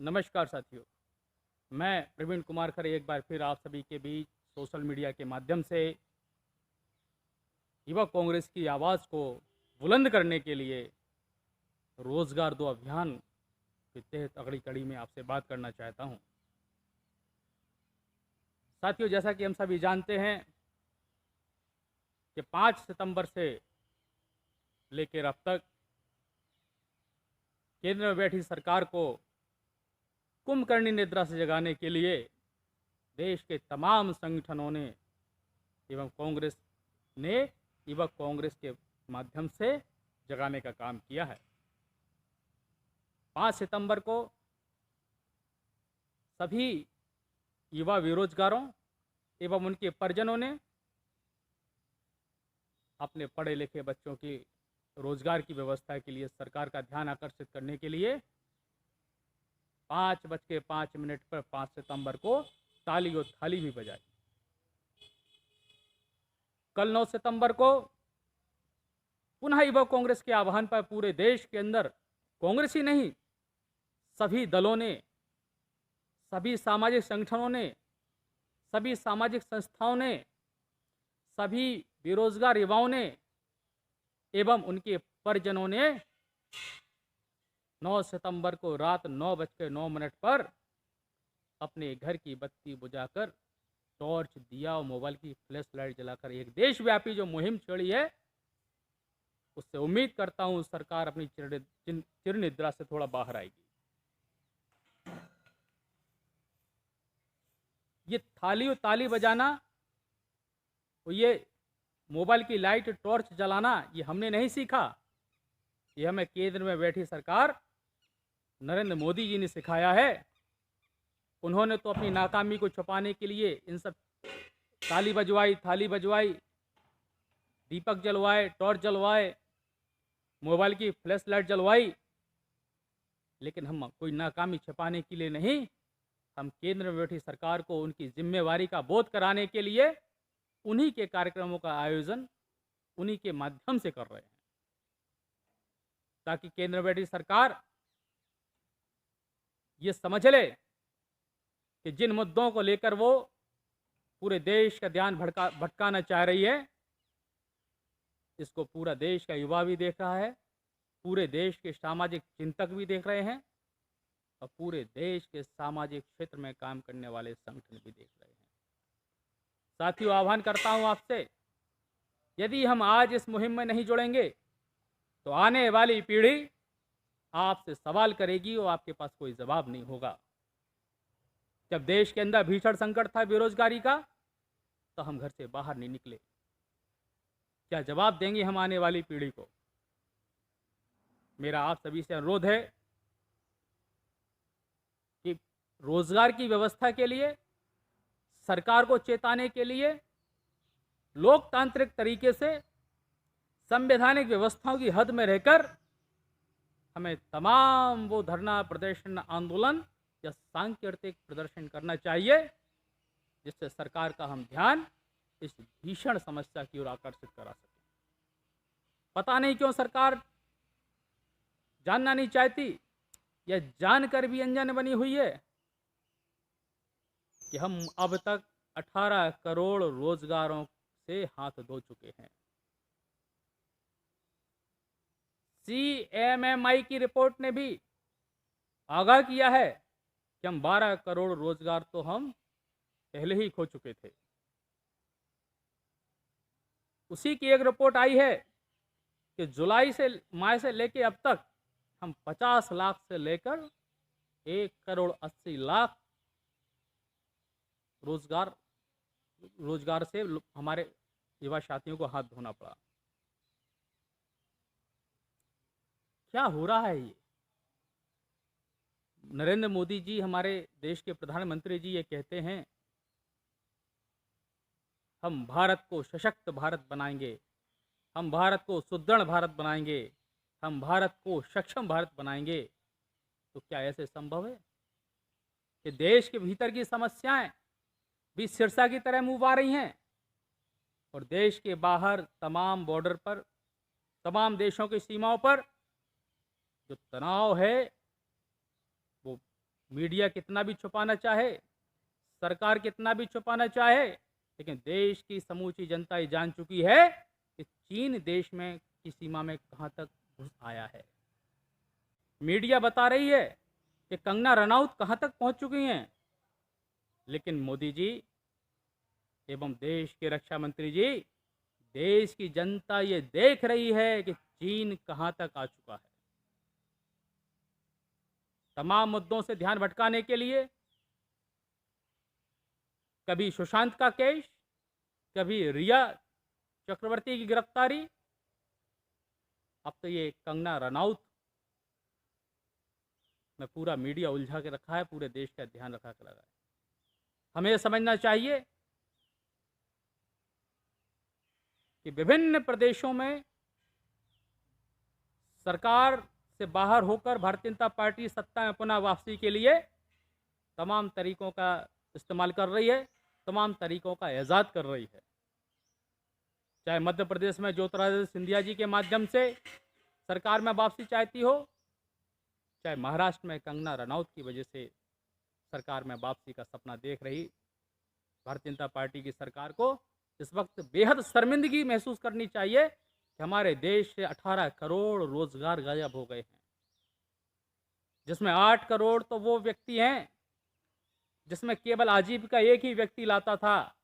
नमस्कार साथियों, मैं प्रवीण कुमार खरे एक बार फिर आप सभी के बीच सोशल मीडिया के माध्यम से युवा कांग्रेस की आवाज़ को बुलंद करने के लिए रोजगार दो अभियान के तहत अगली कड़ी में आपसे बात करना चाहता हूं। साथियों, जैसा कि हम सभी जानते हैं कि 5 सितंबर से लेकर अब तक केंद्र में बैठी सरकार को कुंभकर्णी निद्रा से जगाने के लिए देश के तमाम संगठनों ने एवं कांग्रेस ने युवा कांग्रेस के माध्यम से जगाने का काम किया है। 5 सितंबर को सभी युवा बेरोजगारों एवं उनके परिजनों ने अपने पढ़े लिखे बच्चों की रोजगार की व्यवस्था के लिए सरकार का ध्यान आकर्षित करने के लिए 5:05 पर 5 सितंबर को ताली और थाली भी बजाई। कल 9 सितंबर को पुनः युवा कांग्रेस के आह्वान पर पूरे देश के अंदर कांग्रेस ही नहीं, सभी दलों ने, सभी सामाजिक संगठनों ने, सभी सामाजिक संस्थाओं ने, सभी बेरोजगार युवाओं ने एवं उनके परिजनों ने 9 सितंबर को रात 9:09 पर अपने घर की बत्ती बुझाकर, टॉर्च, दिया और मोबाइल की फ्लैश लाइट जलाकर एक देशव्यापी जो मुहिम छेड़ी है, उससे उम्मीद करता हूं सरकार अपनी चिर निद्रा से थोड़ा बाहर आएगी। ये थाली और ताली बजाना और ये मोबाइल की लाइट, टॉर्च जलाना ये हमने नहीं सीखा, ये हमें केंद्र में बैठी सरकार नरेंद्र मोदी जी ने सिखाया है। उन्होंने तो अपनी नाकामी को छुपाने के लिए इन सब ताली बजवाई, थाली बजवाई, दीपक जलवाए, टॉर्च जलवाए, मोबाइल की फ्लैश लाइट जलवाई, लेकिन हम कोई नाकामी छिपाने के लिए नहीं, हम केंद्र में बैठी सरकार को उनकी जिम्मेवारी का बोध कराने के लिए उन्हीं के कार्यक्रमों का आयोजन उन्हीं के माध्यम से कर रहे हैं, ताकि केंद्र में बैठी सरकार ये समझ ले कि जिन मुद्दों को लेकर वो पूरे देश का ध्यान भटकाना चाह रही है, इसको पूरा देश का युवा भी देख रहा है, पूरे देश के सामाजिक चिंतक भी देख रहे हैं और पूरे देश के सामाजिक क्षेत्र में काम करने वाले संगठन भी देख रहे हैं। साथियों, आह्वान करता हूं आपसे, यदि हम आज इस मुहिम में नहीं जुड़ेंगे तो आने वाली पीढ़ी आपसे सवाल करेगी और आपके पास कोई जवाब नहीं होगा। जब देश के अंदर भीषण संकट था बेरोजगारी का, तो हम घर से बाहर नहीं निकले। क्या जवाब देंगे हम आने वाली पीढ़ी को? मेरा आप सभी से अनुरोध है कि रोजगार की व्यवस्था के लिए, सरकार को चेताने के लिए लोकतांत्रिक तरीके से संवैधानिक व्यवस्थाओं की हद में रहकर हमें तमाम वो धरना, प्रदर्शन, आंदोलन या सांकेतिक प्रदर्शन करना चाहिए, जिससे सरकार का हम ध्यान इस भीषण समस्या की ओर आकर्षित करा सके। पता नहीं क्यों सरकार जानना नहीं चाहती या जानकर भी अनजान बनी हुई है कि हम अब तक 18 करोड़ रोजगारों से हाथ धो चुके हैं। CMMI की रिपोर्ट ने भी आगाह किया है कि हम 12 करोड़ रोजगार तो हम पहले ही खो चुके थे। उसी की एक रिपोर्ट आई है कि जुलाई से मई से लेकर अब तक हम 50 लाख से लेकर 1,80,00,000 रोजगार से हमारे युवा साथियों को हाथ धोना पड़ा। क्या हो रहा है ये? नरेंद्र मोदी जी, हमारे देश के प्रधानमंत्री जी, ये कहते हैं हम भारत को सशक्त भारत बनाएंगे, हम भारत को सुदृढ़ भारत बनाएंगे, हम भारत को सक्षम भारत बनाएंगे। तो क्या ऐसे संभव है कि देश के भीतर की समस्याएं भी सिरसा की तरह मुंह आ रही हैं और देश के बाहर तमाम बॉर्डर पर, तमाम देशों की सीमाओं पर जो तनाव है वो मीडिया कितना भी छुपाना चाहे, सरकार कितना भी छुपाना चाहे, लेकिन देश की समूची जनता ये जान चुकी है कि चीन देश में की सीमा में कहां तक घुस आया है। मीडिया बता रही है कि कंगना रनौत कहां तक पहुंच चुकी हैं, लेकिन मोदी जी एवं देश के रक्षा मंत्री जी, देश की जनता ये देख रही है कि चीन कहां तक आ चुका है। तमाम मुद्दों से ध्यान भटकाने के लिए कभी सुशांत का केस, कभी रिया चक्रवर्ती की गिरफ्तारी, अब तो ये कंगना रनौत में पूरा मीडिया उलझा के रखा है, पूरे देश का ध्यान रखा के लगा है। हमें यह समझना चाहिए कि विभिन्न प्रदेशों में सरकार से बाहर होकर भारतीय जनता पार्टी सत्ता में पुनः वापसी के लिए तमाम तरीकों का इस्तेमाल कर रही है, तमाम तरीकों का इजाद कर रही है। चाहे मध्य प्रदेश में ज्योतिरादित्य सिंधिया जी के माध्यम से सरकार में वापसी चाहती हो, चाहे महाराष्ट्र में कंगना रनौत की वजह से सरकार में वापसी का सपना देख रही भारतीय जनता पार्टी की सरकार को इस वक्त बेहद शर्मिंदगी महसूस करनी चाहिए कि हमारे देश से 18 करोड़ रोजगार गायब हो गए हैं, जिसमें 8 करोड़ तो वो व्यक्ति हैं जिसमें केवल आजीविका एक ही व्यक्ति लाता था,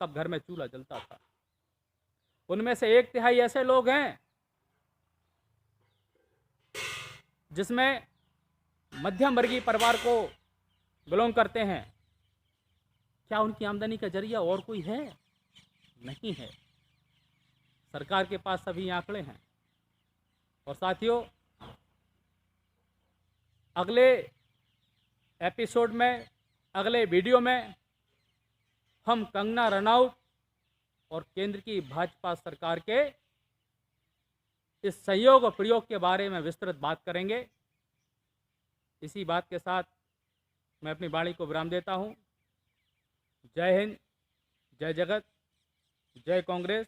तब घर में चूल्हा जलता था। उनमें से 1/3 ऐसे लोग हैं जिसमें मध्यम वर्गीय परिवार को बिलोंग करते हैं। क्या उनकी आमदनी का जरिया और कोई है? नहीं है। सरकार के पास सभी आंकड़े हैं। और साथियों, अगले एपिसोड में, अगले वीडियो में हम कंगना रनौत और केंद्र की भाजपा सरकार के इस संयोग और प्रयोग के बारे में विस्तृत बात करेंगे। इसी बात के साथ मैं अपनी वाणी को विराम देता हूं। जय हिंद, जय जगत, जय कांग्रेस।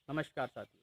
नमस्कार साथियों।